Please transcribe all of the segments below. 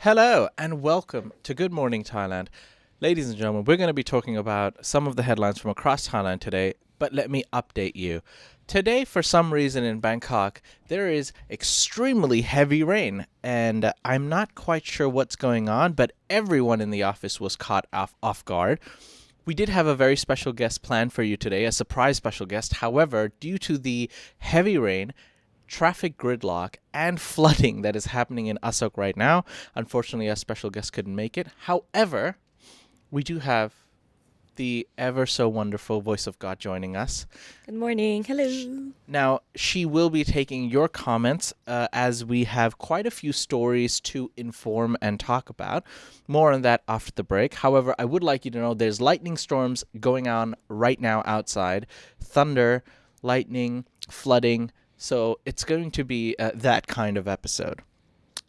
Hello and welcome to Good Morning Thailand. Ladies and gentlemen, we're going to be talking about some of the headlines from across Thailand today, but let me update you. Today, for some reason in Bangkok, there is extremely heavy rain, and I'm not quite sure what's going on, but everyone in the office was caught off guard. We did have a very special guest planned for you today, a surprise special guest. However, due to the heavy rain, traffic gridlock, and flooding that is happening in Asok right now, unfortunately, our special guest couldn't make it. However, we do have the ever so wonderful voice of God joining us. Good morning. Hello. Now, she will be taking your comments as we have quite a few stories to inform and talk about. More on that after the break. However, I would like you to know there's lightning storms going on right now outside. Thunder, lightning, flooding. So it's going to be that kind of episode.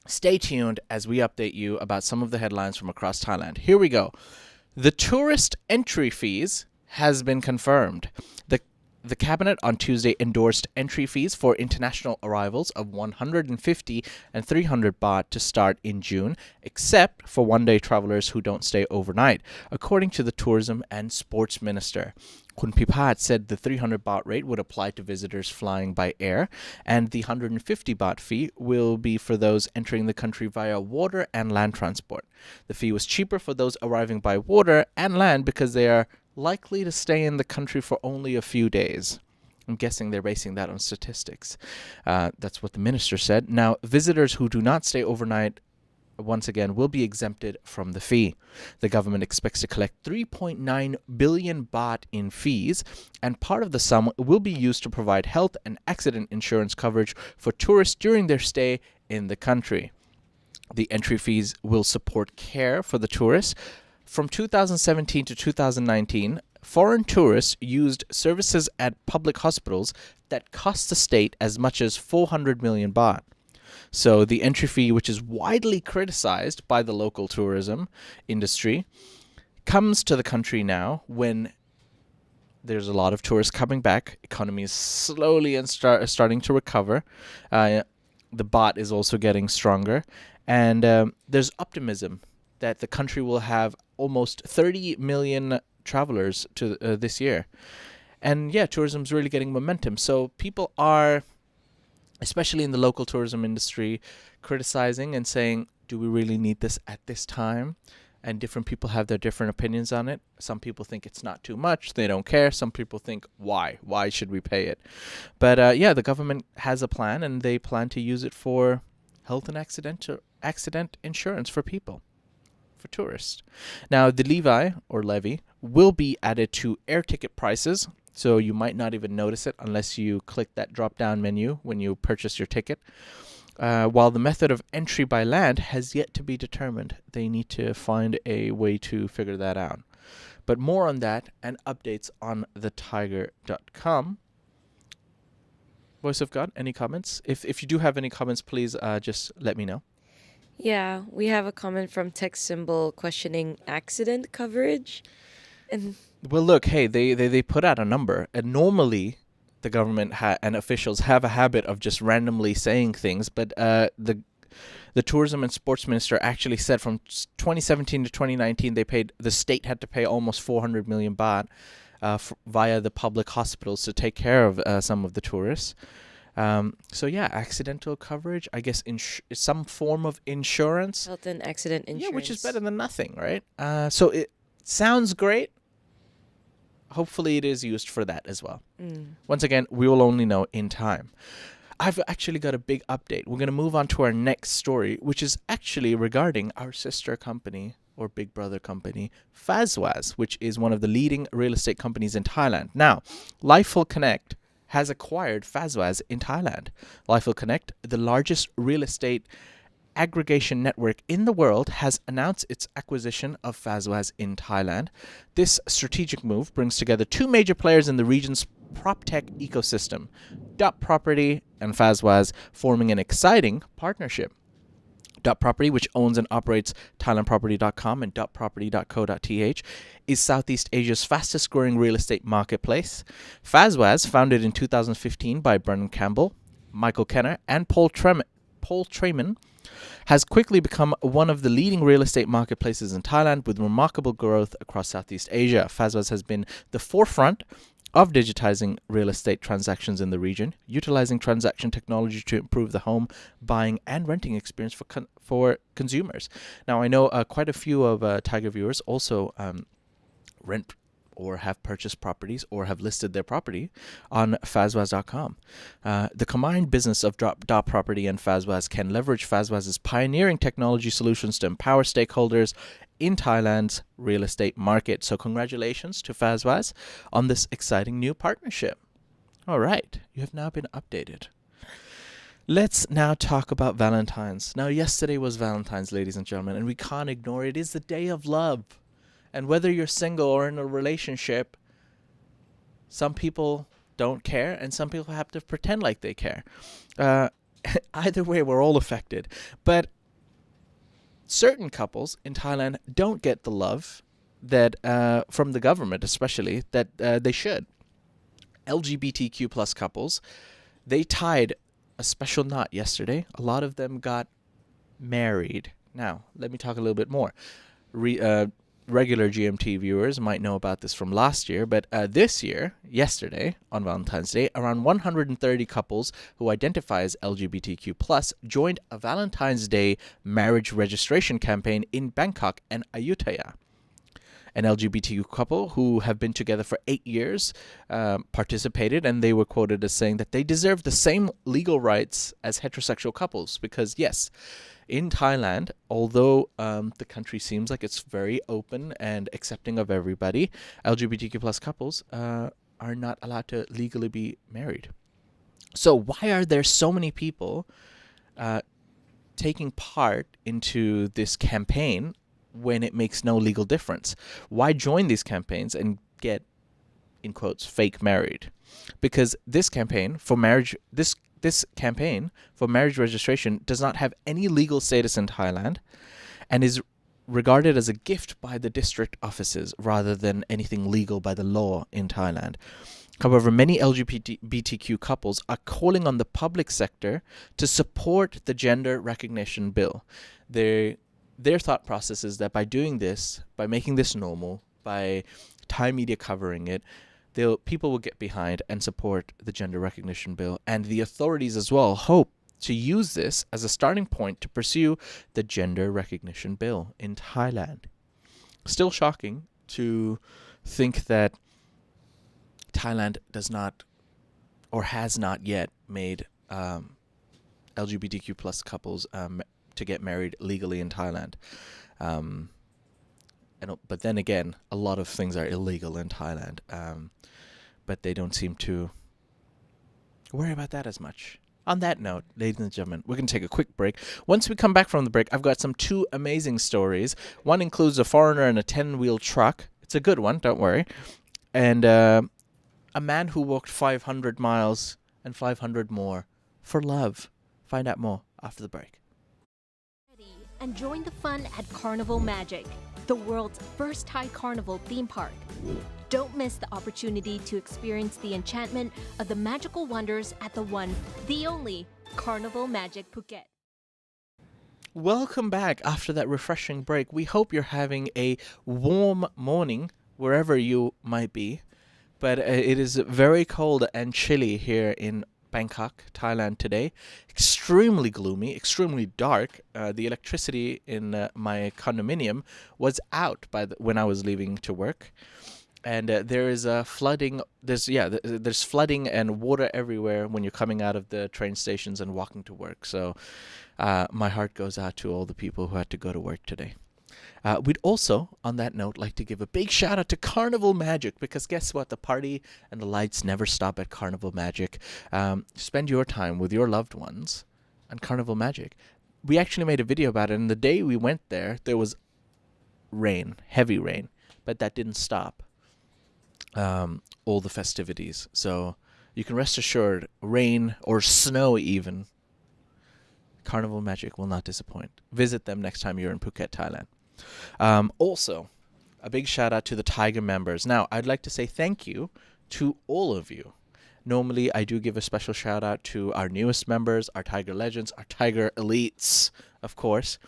Stay tuned as we update you about some of the headlines from across Thailand. Here we go. The tourist entry fees has been confirmed. The cabinet on Tuesday endorsed entry fees for international arrivals of 150 and 300 baht to start in June, except for one-day travelers who don't stay overnight, according to the Tourism and Sports Minister. Kun Pipat said the 300 baht rate would apply to visitors flying by air, and the 150 baht fee will be for those entering the country via water and land transport. The fee was cheaper for those arriving by water and land because they are likely to stay in the country for only a few days. I'm guessing they're basing that on statistics. That's what the minister said. Now, visitors who do not stay overnight, once again, will be exempted from the fee. The government expects to collect 3.9 billion baht in fees, and part of the sum will be used to provide health and accident insurance coverage for tourists during their stay in the country. The entry fees will support care for the tourists. From 2017 to 2019, foreign tourists used services at public hospitals that cost the state as much as 400 million baht. So the entry fee, which is widely criticized by the local tourism industry, comes to the country now when there's a lot of tourists coming back. Economy is slowly and starting to recover. The baht is also getting stronger. And there's optimism that the country will have almost 30 million travelers to this year. And yeah, tourism's really getting momentum. So people are, especially in the local tourism industry, criticizing and saying, do we really need this at this time? And different people have their different opinions on it. Some people think it's not too much. They don't care. Some people think, why? Why should we pay it? But yeah, the government has a plan, and they plan to use it for health and accident insurance for people, for tourists. Now, the levy will be added to air ticket prices, so you might not even notice it unless you click that drop-down menu when you purchase your ticket. While the method of entry by land has yet to be determined. They need to find a way to figure that out. But more on that and updates on thethaiger.com. Voice of God, any comments? If you do have any comments, please just let me know. Yeah, we have a comment from text symbol questioning accident coverage. And well, look, hey, they put out a number, and normally the government and officials have a habit of just randomly saying things, but the Tourism and Sports Minister actually said from 2017 to 2019 the state had to pay almost 400 million baht via the public hospitals to take care of some of the tourists. So yeah, accidental coverage, I guess some form of insurance. health and accident insurance. Yeah, which is better than nothing, right? So it sounds great. Hopefully it is used for that as well. Once again, we will only know in time. I've actually got a big update. We're going to move on to our next story, which is actually regarding our sister company or big brother company, FazWaz, which is one of the leading real estate companies in Thailand. Now, Lifull Connect has acquired FazWaz in Thailand. Lifull Connect, the largest real estate aggregation network in the world, has announced its acquisition of FazWaz in Thailand. This strategic move brings together two major players in the region's PropTech ecosystem, Dot Property and FazWaz, forming an exciting partnership. Dot Property, which owns and operates thailandproperty.com and dotproperty.co.th, is Southeast Asia's fastest growing real estate marketplace. FazWaz, founded in 2015 by Brennan Campbell, Michael Kenner, and Paul Trayman, has quickly become one of the leading real estate marketplaces in Thailand with remarkable growth across Southeast Asia. FazWaz has been the forefront of digitizing real estate transactions in the region, utilizing transaction technology to improve the home buying and renting experience for consumers. Now, I know quite a few of Thaiger viewers also rent or have purchased properties or have listed their property on FazWaz.com. The combined business of Dot Property and FazWaz can leverage FazWaz's pioneering technology solutions to empower stakeholders in Thailand's real estate market. So congratulations to FazWaz on this exciting new partnership. All right, you have now been updated. Let's now talk about Valentine's. Now, yesterday was Valentine's, ladies and gentlemen, and we can't ignore it. It is the day of love. And whether you're single or in a relationship, some people don't care and some people have to pretend like they care. Either way, we're all affected. But certain couples in Thailand don't get the love that from the government, especially, that they should. LGBTQ plus couples, they tied a special knot yesterday. A lot of them got married. Now, let me talk a little bit more. Regular GMT viewers might know about this from last year, but this year, yesterday, on Valentine's Day, around 130 couples who identify as LGBTQ plus joined a Valentine's Day marriage registration campaign in Bangkok and Ayutthaya. An LGBTQ couple who have been together for 8 years participated, and they were quoted as saying that they deserve the same legal rights as heterosexual couples because, yes, in Thailand, although the country seems like it's very open and accepting of everybody, LGBTQ plus couples are not allowed to legally be married. So why are there so many people taking part into this campaign when it makes no legal difference? Why join these campaigns and get, in quotes, fake married? Because this campaign for marriage, this campaign for marriage registration does not have any legal status in Thailand and is regarded as a gift by the district offices rather than anything legal by the law in Thailand. However, many LGBTQ couples are calling on the public sector to support the gender recognition bill. Their thought process is that by doing this, by making this normal, by Thai media covering it, people will get behind and support the gender recognition bill. And the authorities as well hope to use this as a starting point to pursue the gender recognition bill in Thailand. Still shocking to think that Thailand does not or has not yet made LGBTQ plus couples to get married legally in Thailand. But then again, a lot of things are illegal in Thailand. But they don't seem to worry about that as much. On that note, ladies and gentlemen, we're going to take a quick break. Once we come back from the break, I've got two amazing stories. One includes a foreigner in a 10-wheel truck. It's a good one, don't worry. And a man who walked 500 miles and 500 more for love. Find out more after the break. And join the fun at Carnival Magic, the world's first Thai carnival theme park. Don't miss the opportunity to experience the enchantment of the magical wonders at the one, the only Carnival Magic Phuket. Welcome back after that refreshing break. We hope you're having a warm morning wherever you might be. But it is very cold and chilly here in Bangkok, Thailand today. Extremely gloomy, extremely dark. The electricity in my condominium was out when I was leaving to work. And there is flooding. There's flooding and water everywhere when you're coming out of the train stations and walking to work. So my heart goes out to all the people who had to go to work today. We'd also, on that note, like to give a big shout out to Carnival Magic, because guess what? The party and the lights never stop at Carnival Magic. Spend your time with your loved ones on Carnival Magic. We actually made a video about it, and the day we went there was rain, heavy rain, but that didn't stop all the festivities. So you can rest assured, rain or snow even, Carnival Magic will not disappoint. Visit them next time you're in Phuket, Thailand. Also, a big shout out to the Thaiger members. Now, I'd like to say thank you to all of you. Normally, I do give a special shout out to our newest members, our Thaiger legends, our Thaiger elites, of course.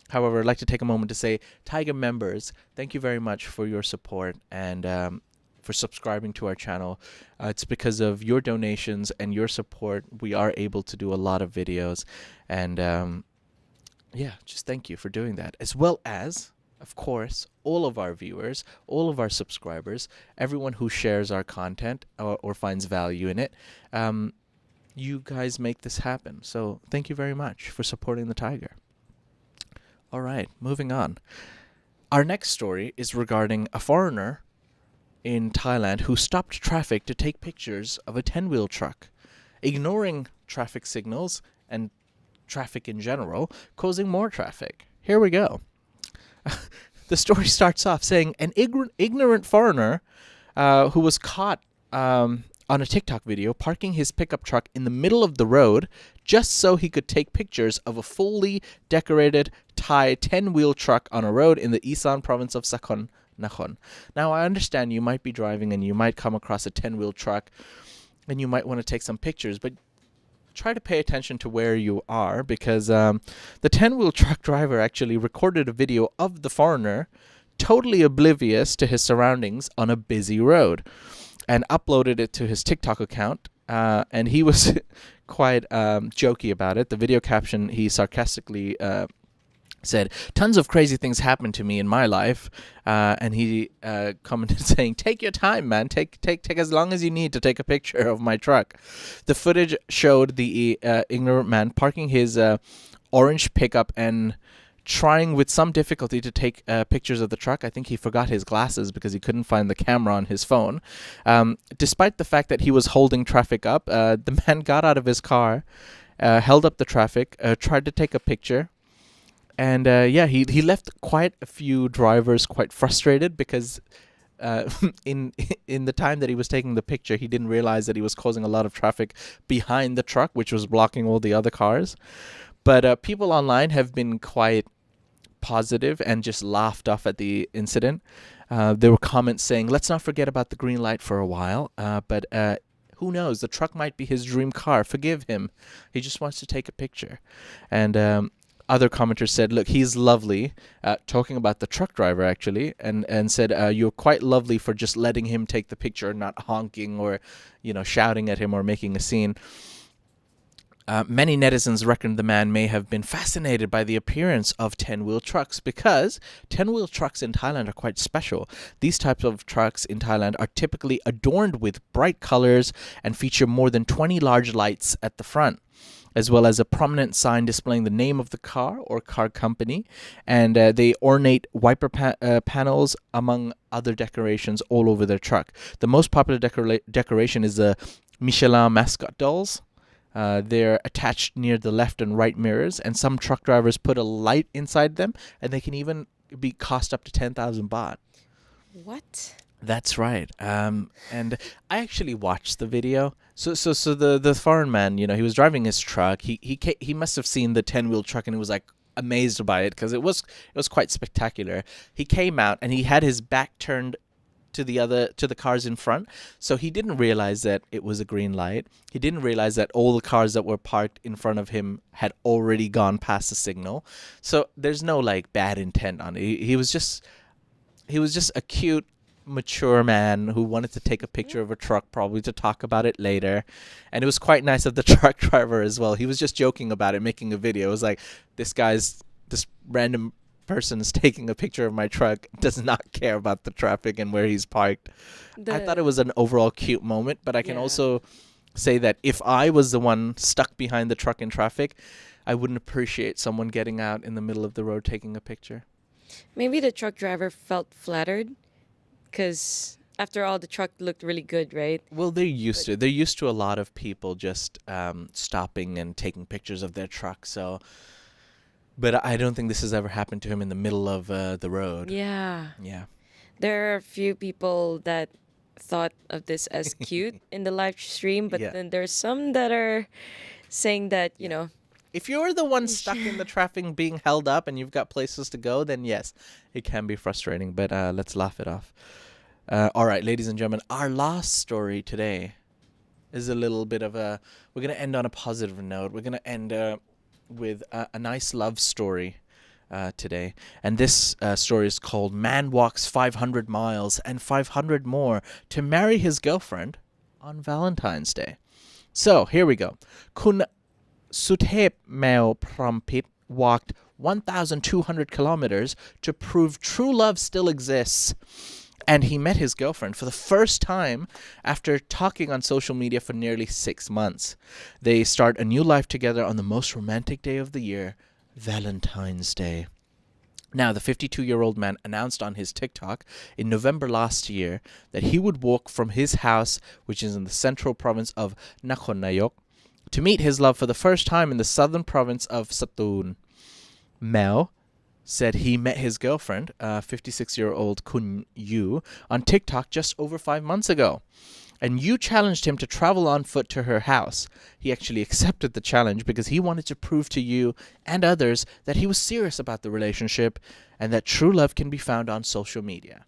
However, I'd like to take a moment to say, Thaiger members, thank you very much for your support and for subscribing to our channel. It's because of your donations and your support we are able to do a lot of videos. And yeah, just thank you for doing that. As well as, of course, all of our viewers, all of our subscribers, everyone who shares our content or finds value in it. You guys make this happen. So thank you very much for supporting the Thaiger. All right, moving on. Our next story is regarding a foreigner in Thailand who stopped traffic to take pictures of a 10-wheel truck, ignoring traffic signals and traffic in general, causing more traffic. Here we go. The story starts off saying an ignorant foreigner who was caught on a TikTok video parking his pickup truck in the middle of the road just so he could take pictures of a fully decorated Thai 10-wheel truck on a road in the Isan province of Nakhon. Now, I understand you might be driving and you might come across a 10-wheel truck and you might want to take some pictures, but try to pay attention to where you are, because the 10-wheel truck driver actually recorded a video of the foreigner totally oblivious to his surroundings on a busy road and uploaded it to his TikTok account. And he was quite jokey about it. The video caption, he sarcastically said, "Tons of crazy things happened to me in my life," and he commented saying, "Take your time, man. Take as long as you need to take a picture of my truck." The footage showed the ignorant man parking his orange pickup and trying with some difficulty to take pictures of the truck. I think he forgot his glasses because he couldn't find the camera on his phone. Despite the fact that he was holding traffic up, the man got out of his car, held up the traffic, tried to take a picture. And yeah, he left quite a few drivers quite frustrated because in the time that he was taking the picture, he didn't realize that he was causing a lot of traffic behind the truck, which was blocking all the other cars. But people online have been quite positive and just laughed off at the incident. There were comments saying, "Let's not forget about the green light for a while." But who knows? The truck might be his dream car. Forgive him. He just wants to take a picture. And other commenters said, "Look, he's lovely," talking about the truck driver actually, and said, "You're quite lovely for just letting him take the picture, not honking or, shouting at him or making a scene." Many netizens reckon the man may have been fascinated by the appearance of 10-wheel trucks because 10-wheel trucks in Thailand are quite special. These types of trucks in Thailand are typically adorned with bright colors and feature more than 20 large lights at the front, as well as a prominent sign displaying the name of the car or car company, and they ornate wiper panels among other decorations all over their truck. The most popular decoration is the Michelin mascot dolls. They're attached near the left and right mirrors, and some truck drivers put a light inside them, and they can even cost up to 10,000 baht. What? That's right. And I actually watched the video. So the foreign man, he was driving his truck. He must have seen the 10-wheel truck and he was like amazed by it because it was quite spectacular. He came out and he had his back turned to the cars in front. So he didn't realize that it was a green light. He didn't realize that all the cars that were parked in front of him had already gone past the signal. So there's no like bad intent on it. He was just a cute, mature man who wanted to take a picture of a truck, probably to talk about it later. And it was quite nice of the truck driver as well. He was just joking about it, making a video. It was like, this random person is taking a picture of my truck, does not care about the traffic and where he's parked. I thought it was an overall cute moment, but I can also say that if I was the one stuck behind the truck in traffic, I wouldn't appreciate someone getting out in the middle of the road taking a picture. Maybe the truck driver felt flattered because after all, the truck looked really good, right? Well, they're used to it. They're used to a lot of people just stopping and taking pictures of their truck. So, but I don't think this has ever happened to him in the middle of the road. Yeah. Yeah. There are a few people that thought of this as cute in the live stream, but then there's some that are saying that, if you're the one stuck in the traffic being held up and you've got places to go, then yes, it can be frustrating, but let's laugh it off. All right, ladies and gentlemen, our last story today is a little bit of we're going to end on a positive note. We're going to end with a nice love story today. And this story is called Man Walks 500 Miles and 500 More to Marry His Girlfriend on Valentine's Day. So, here we go. Kun Suthep Mel Prampit walked 1,200 kilometers to prove true love still exists. And he met his girlfriend for the first time after talking on social media for nearly 6 months. They start a new life together on the most romantic day of the year, Valentine's Day. Now, the 52-year-old man announced on his TikTok in November last year that he would walk from his house, which is in the central province of Nakhon Nayok, to meet his love for the first time in the southern province of Satun. Mel said he met his girlfriend, 56-year-old Kun Yu, on TikTok just over 5 months ago. And Yu challenged him to travel on foot to her house. He actually accepted the challenge because he wanted to prove to Yu and others that he was serious about the relationship and that true love can be found on social media.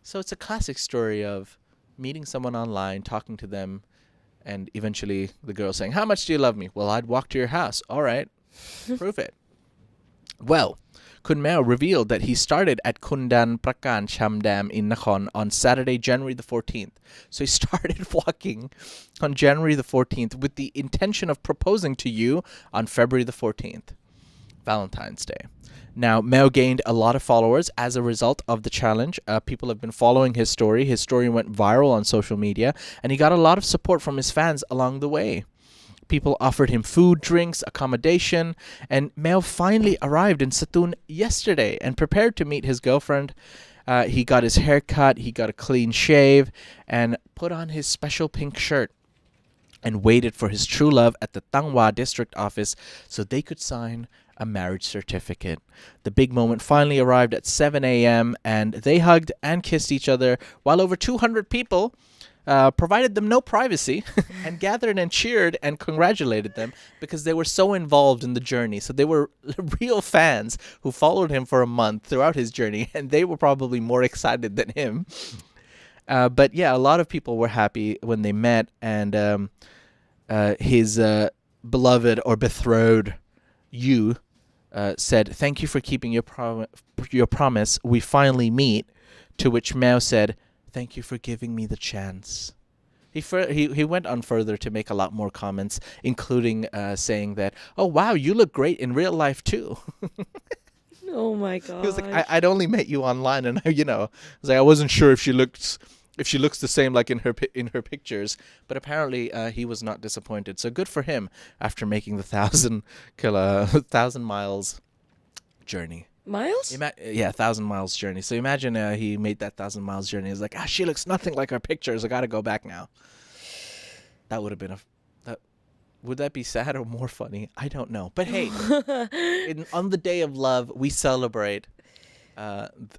So it's a classic story of meeting someone online, talking to them, and eventually the girl saying, "How much do you love me?" "Well, I'd walk to your house." "All right, prove it." Well, Kun Meo revealed that he started at Kundan Prakan Cham Dam in Nakhon on Saturday, January the 14th. So he started walking on January the 14th with the intention of proposing to you on February the 14th, Valentine's Day. Now, Meo gained a lot of followers as a result of the challenge. People have been following his story. His story went viral on social media, and he got a lot of support from his fans along the way. People offered him food, drinks, accommodation, and Meo finally arrived in Satun yesterday and prepared to meet his girlfriend. He got his hair cut, he got a clean shave, and put on his special pink shirt and waited for his true love at the Tangwa district office so they could sign a marriage certificate. The big moment finally arrived at 7 a.m. and they hugged and kissed each other while over 200 people provided them no privacy and gathered and cheered and congratulated them because they were so involved in the journey. So they were real fans who followed him for a month throughout his journey, and they were probably more excited than him. But yeah, a lot of people were happy when they met, and his beloved or betrothed Yu said, "Thank you for keeping your promise. We finally meet." To which Mao said, "Thank you for giving me the chance." He went on further to make a lot more comments, including saying that, "Oh wow, you look great in real life too." Oh my god. He was like, I'd only met you online, and I was like, I wasn't sure if she looks the same like in her pictures, but apparently he was not disappointed. So good for him after making the 1,000 miles journey. Miles? 1,000 miles journey. So imagine he made that 1,000 miles journey. He's like, she looks nothing like her pictures. I gotta go back now. That would have been would that be sad or more funny? I don't know. But hey, on the day of love, we celebrate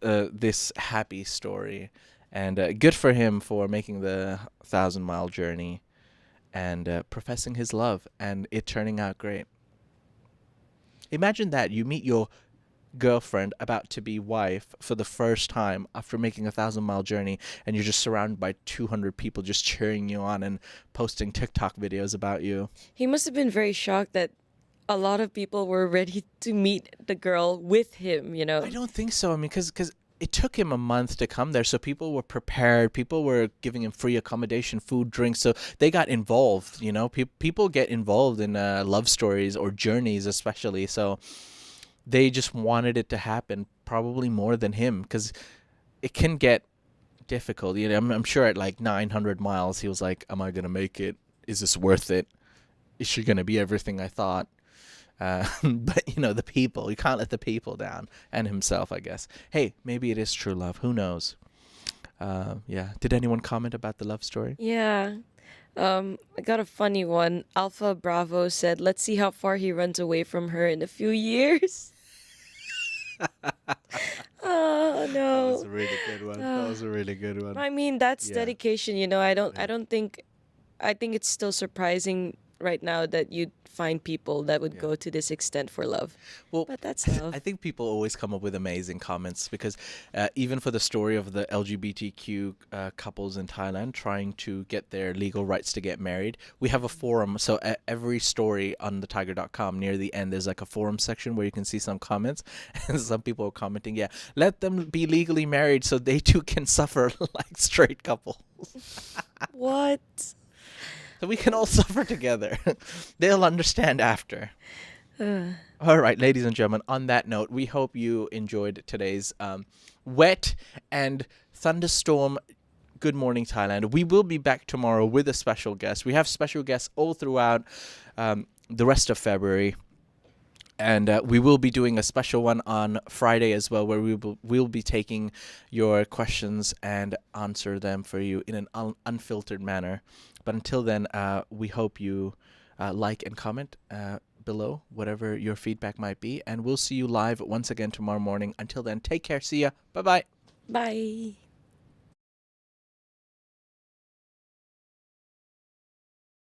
this happy story, and good for him for making the 1,000-mile journey and professing his love, and it turning out great. Imagine that you meet your girlfriend, about to be wife, for the first time after making a 1,000-mile journey, and you're just surrounded by 200 people just cheering you on and posting TikTok videos about you. He must have been very shocked that a lot of people were ready to meet the girl with him, you know. I don't think so. I mean, because it took him a month to come there, so people were prepared. People were giving him free accommodation, food, drinks, so they got involved, you know. People get involved in love stories or journeys especially, so they just wanted it to happen probably more than him, because it can get difficult. You know, I'm sure at like 900 miles, he was like, am I going to make it? Is this worth it? Is she going to be everything I thought? But, you know, the people, you can't let the people down, and himself, I guess. Hey, maybe it is true love. Who knows? Yeah. Did anyone comment about the love story? Yeah. I got a funny one. Alpha Bravo said, "Let's see how far he runs away from her in a few years." Oh no. That was a really good one. That was a really good one. I mean, that's Yeah. dedication, you know. I think it's still surprising right now that you'd find people that would go to this extent for love. Well, But that's love. I think people always come up with amazing comments because even for the story of the LGBTQ couples in Thailand trying to get their legal rights to get married, we have a forum. So every story on the Thaiger.com near the end, there's like a forum section where you can see some comments. And some people are commenting, yeah, let them be legally married so they too can suffer like straight couples. What? So we can all suffer together. They'll understand after. All right, ladies and gentlemen, on that note, we hope you enjoyed today's wet and thunderstorm Good Morning Thailand. We will be back tomorrow with a special guest. We have special guests all throughout the rest of February. And we will be doing a special one on Friday as well, where we'll be taking your questions and answer them for you in an unfiltered manner. But until then, we hope you like and comment below, whatever your feedback might be. And we'll see you live once again tomorrow morning. Until then, take care. See ya. Bye-bye. Bye.